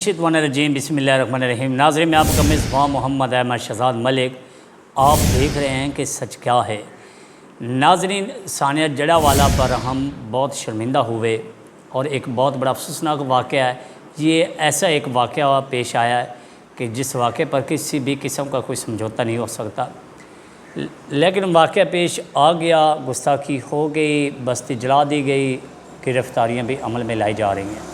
रजीम बिस्मिल्लाहिर्रहमानिर्रहीम। नाज़रीन, मैं आपका मेज़बान मोहम्मद अहमद शहज़ाद मलिक। आप देख रहे हैं कि सच क्या है। नाज़रीन, सानिया जड़ावाला पर हम बहुत शर्मिंदा हुए और एक बहुत बड़ा अफसोसनाक वाक़या है। ये ऐसा एक वाक़या पेश आया है कि जिस वाक़े पर किसी भी किस्म का कोई समझौता नहीं हो सकता, लेकिन वाक़या पेश आ गया, गुस्ताखी हो गई, बस्ती जला दी गई, गिरफ़्तारियाँ भी अमल में लाई जा रही हैं।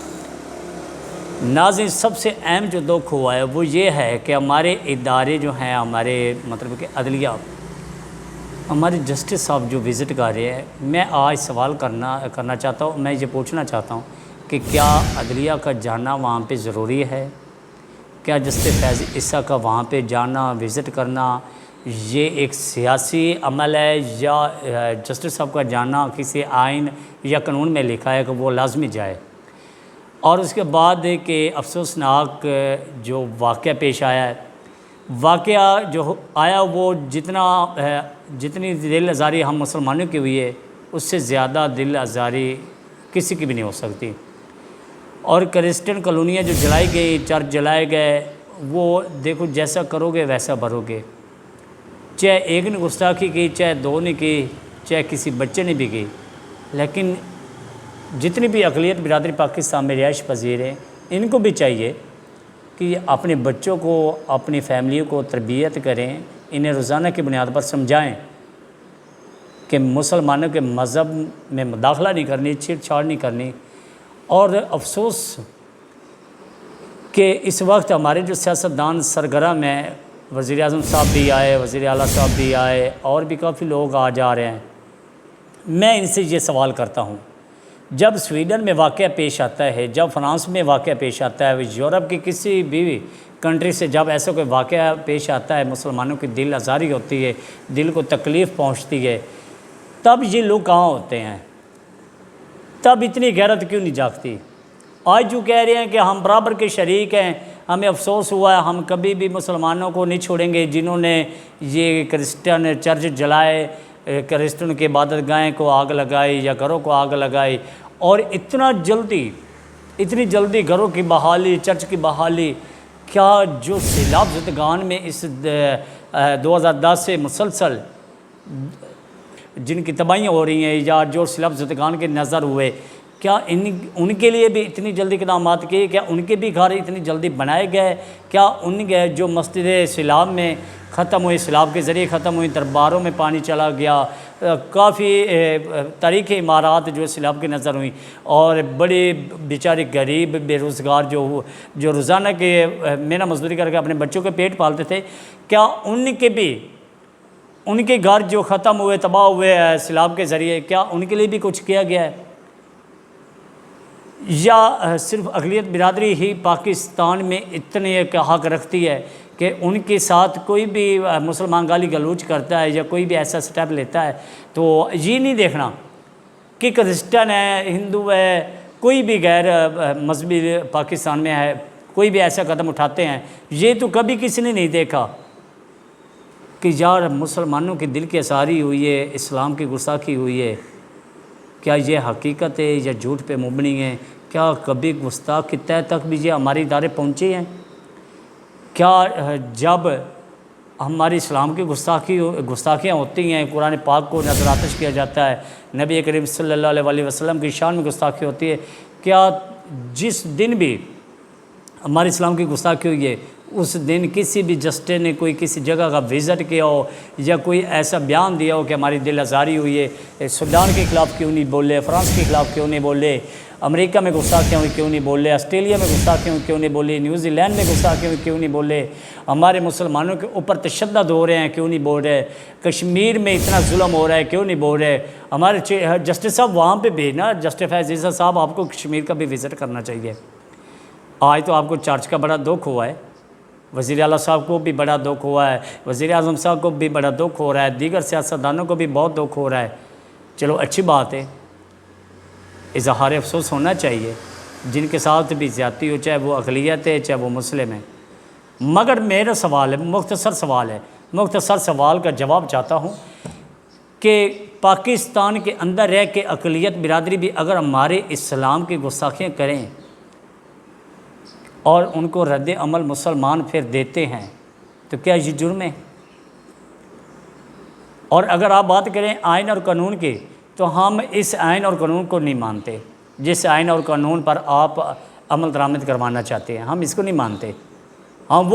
नाज़रीन, सबसे अहम जो दुख हुआ है वो ये है कि हमारे इदारे जो हैं, हमारे मतलब कि अदलिया, हमारे जस्टिस साहब जो विज़िट कर रहे हैं, मैं आज सवाल करना चाहता हूँ, मैं ये पूछना चाहता हूँ कि क्या अदलिया का जाना वहाँ पे ज़रूरी है? क्या जस्टिस फैज़ ईसा का वहाँ पे जाना, विज़िट करना, ये एक सियासी अमल है या जस्टिस साहब का जाना किसी आइन या कानून में लिखा है कि वो लाजमी जाए? और उसके बाद कि अफसोसनाक जो वाक़या पेश आया है, वाक़या जो आया वो जितनी दिल आज़ारी हम मुसलमानों की हुई है, उससे ज़्यादा दिल आज़ारी किसी की भी नहीं हो सकती। और क्रिश्चियन कॉलोनियाँ जो जलाई गई, चर्च जलाए गए, वो देखो जैसा करोगे वैसा भरोगे। चाहे एक ने गुस्ताखी की, चाहे दो ने की, चाहे किसी बच्चे ने भी की, लेकिन जितनी भी अक़लियत बिरादरी पाकिस्तान में रिहाइश पज़ीर है, इनको भी चाहिए कि अपने बच्चों को, अपनी फैमिलियों को तरबियत करें, इन्हें रोज़ाना की बुनियाद पर समझाएं कि मुसलमानों के मज़हब में मुदाखला नहीं करनी, छेड़छाड़ नहीं करनी। और अफसोस कि इस वक्त हमारे जो सियासतदान सरगर्म हैं, वज़ीर आज़म साहब भी आए, वज़ीर आला साहब भी आए, और भी काफ़ी लोग आ जा रहे हैं। मैं इनसे ये सवाल करता हूँ, जब स्वीडन में वाक़या पेश आता है, जब फ्रांस में वाक़या पेश आता है, यूरोप की किसी भी कंट्री से जब ऐसा कोई वाक़या पेश आता है, मुसलमानों की दिल आज़ारी होती है, दिल को तकलीफ़ पहुंचती है, तब ये लोग कहाँ होते हैं? तब इतनी गैरत क्यों नहीं जागती? आज जो कह रहे हैं कि हम बराबर के शरीक हैं, हमें अफसोस हुआ है, हम कभी भी मुसलमानों को नहीं छोड़ेंगे जिन्होंने ये क्रिश्चियन चर्च जलाए, क्रिश्चियन की इबादत गाहें को आग लगाई या घरों को आग लगाई, और इतनी जल्दी घरों की बहाली, चर्च की बहाली। क्या जो सैलाब ज़दगान में इस 2010 से मुसलसल जिनकी तबाहियाँ हो रही हैं, या जो सैलाब ज़दगान के नज़र हुए, क्या उनके लिए भी इतनी जल्दी इक़दामात किए? क्या उनके भी घर इतनी जल्दी बनाए गए? क्या उनके जो मस्जिद सैलाब में ख़त्म हुई, सैलाब के ज़रिए ख़त्म हुई, दरबारों में पानी चला गया, काफ़ी तारीख़ी इमारत जो सैलाब की नज़र हुई, और बड़े बेचारे गरीब बेरोज़गार जो रोज़ाना के मेहनत मजदूरी करके अपने बच्चों के पेट पालते थे, क्या उनके घर जो ख़त्म हुए, तबाह हुए सैलाब के ज़रिए, क्या उनके लिए भी कुछ किया गया है? या सिर्फ़ अक़लियत बिरादरी ही पाकिस्तान में इतने हक़ रखती है कि उनके साथ कोई भी मुसलमान गाली गलौज करता है या कोई भी ऐसा स्टेप लेता है तो ये नहीं देखना कि क्रिश्चियन है, हिंदू है, कोई भी गैर मजहबी पाकिस्तान में है, कोई भी ऐसा कदम उठाते हैं, ये तो कभी किसी ने नहीं देखा कि यार मुसलमानों के दिल की आज़ारी हुई है, इस्लाम की गुस्ताखी हुई है। क्या ये हकीकत है या झूठ पे मुबनी है? क्या कभी गुस्ताख की तह तक भी ये हमारे इदारे पहुँचे हैं? क्या जब हमारी इस्लाम की गुस्ताखियाँ होती हैं, कुरान पाक को नज़र आतिश किया जाता है, नबी करीम सल्लल्लाहु अलैहि वसल्लम की शान में गुस्ताखी होती है, क्या जिस दिन भी हमारे इस्लाम की गुस्ताखी हुई है उस दिन किसी भी जस्टिस ने कोई किसी जगह का विज़िट किया हो या कोई ऐसा बयान दिया हो कि हमारी दिल आज़ारी हुई है? सूडान के ख़िलाफ़ क्यों नहीं बोले? फ्रांस के ख़िलाफ़ क्यों नहीं बोले? अमेरिका में गुस्ताखियाँ हुई क्यों नहीं बोले? ऑस्ट्रेलिया में गुस्ताखियाँ हुई क्यों नहीं बोले? न्यूजीलैंड में गुस्ताखियाँ हुई क्यों नहीं बोले? हमारे मुसलमानों के ऊपर तशद्दुद हो रहे हैं क्यों नहीं बोल रहे? कश्मीर में इतना जुल्म हो रहा है क्यों नहीं बोल रहे? हमारे जस्टिस साहब वहाँ पे भेजना, जस्टिस फैज़ ईसा साहब, आपको कश्मीर का भी विज़िट करना चाहिए। आज तो आपको चर्च का बड़ा दुख हुआ है, वज़ीर आला साहब को भी बड़ा दुख हुआ है, वज़ीर आज़म साहब को भी बड़ा दुख हो रहा है, दीगर सियासतदानों को भी बहुत दुख हो रहा है। चलो अच्छी बात है, इज़हार अफसोस होना चाहिए जिनके साथ भी ज़्यादती हो, चाहे वो अक़लियत है चाहे वो मुस्लिम है। मगर मेरा सवाल है, मुख्तसर सवाल का जवाब चाहता हूँ कि पाकिस्तान के अंदर रह के अक़लियत बिरादरी भी अगर हमारे इस्लाम की गुस्ताखियाँ करें اور ان کو رد عمل مسلمان پھر دیتے ہیں تو کیا یہ جرم ہے؟ اور اگر آپ بات کریں آئین اور قانون کی تو ہم اس آئین اور قانون کو نہیں مانتے، جس آئین اور قانون پر آپ عمل درآمد کروانا چاہتے ہیں ہم اس کو نہیں مانتے۔ ہم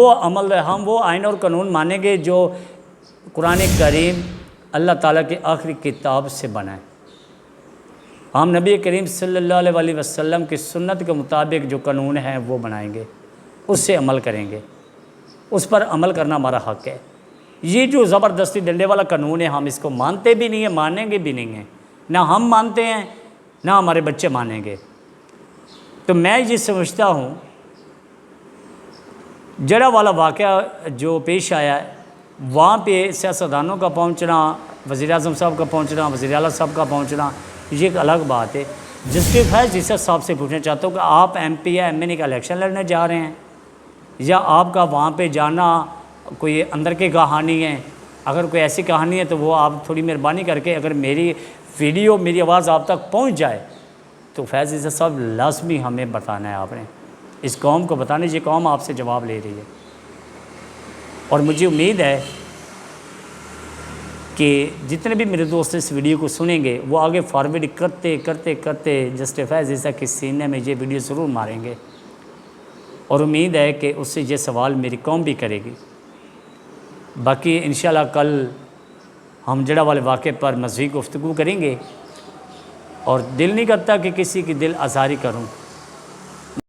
وہ آئین اور قانون مانیں گے جو قرآن کریم اللہ تعالیٰ کی آخری کتاب سے بنا ہے۔ ہم نبی کریم صلی اللہ علیہ وسلم کی سنت کے مطابق جو قانون ہیں وہ بنائیں گے، اس سے عمل کریں گے، اس پر عمل کرنا ہمارا حق ہے۔ یہ جو زبردستی ڈنڈے والا قانون ہے ہم اس کو مانتے بھی نہیں ہیں، مانیں گے بھی نہیں ہیں، نہ ہم مانتے ہیں نہ ہمارے بچے مانیں گے۔ تو میں یہ سمجھتا ہوں جڑا والا واقعہ جو پیش آیا ہے وہاں پہ سیاستدانوں کا پہنچنا، وزیر اعظم صاحب کا پہنچنا، وزیر اعلیٰ صاحب کا پہنچنا، یہ ایک الگ بات ہے۔ جسٹس فیض جسر صاحب سے پوچھنا چاہتا ہوں کہ آپ ایم پی یا ایم این اے کا الیکشن لڑنے جا رہے ہیں یا آپ کا وہاں پہ جانا کوئی اندر کی کہانی ہے؟ اگر کوئی ایسی کہانی ہے تو وہ آپ تھوڑی مہربانی کر کے اگر میری ویڈیو میری آواز آپ تک پہنچ جائے تو فیض عزت صاحب لازمی ہمیں بتانا ہے، آپ نے اس قوم کو بتانا ہے، یہ قوم آپ سے جواب لے رہی ہے۔ اور مجھے امید ہے کہ جتنے بھی میرے دوست اس ویڈیو کو سنیں گے وہ آگے فارورڈ کرتے کرتے کرتے جسٹس فیض عزت کے سینے میں یہ ویڈیو ضرور ماریں گے، اور امید ہے کہ اس سے یہ سوال میری قوم بھی کرے گی۔ باقی انشاءاللہ کل ہم جڑا والے واقعے پر مزید گفتگو کریں گے، اور دل نہیں کرتا کہ کسی کی دل آزاری کروں۔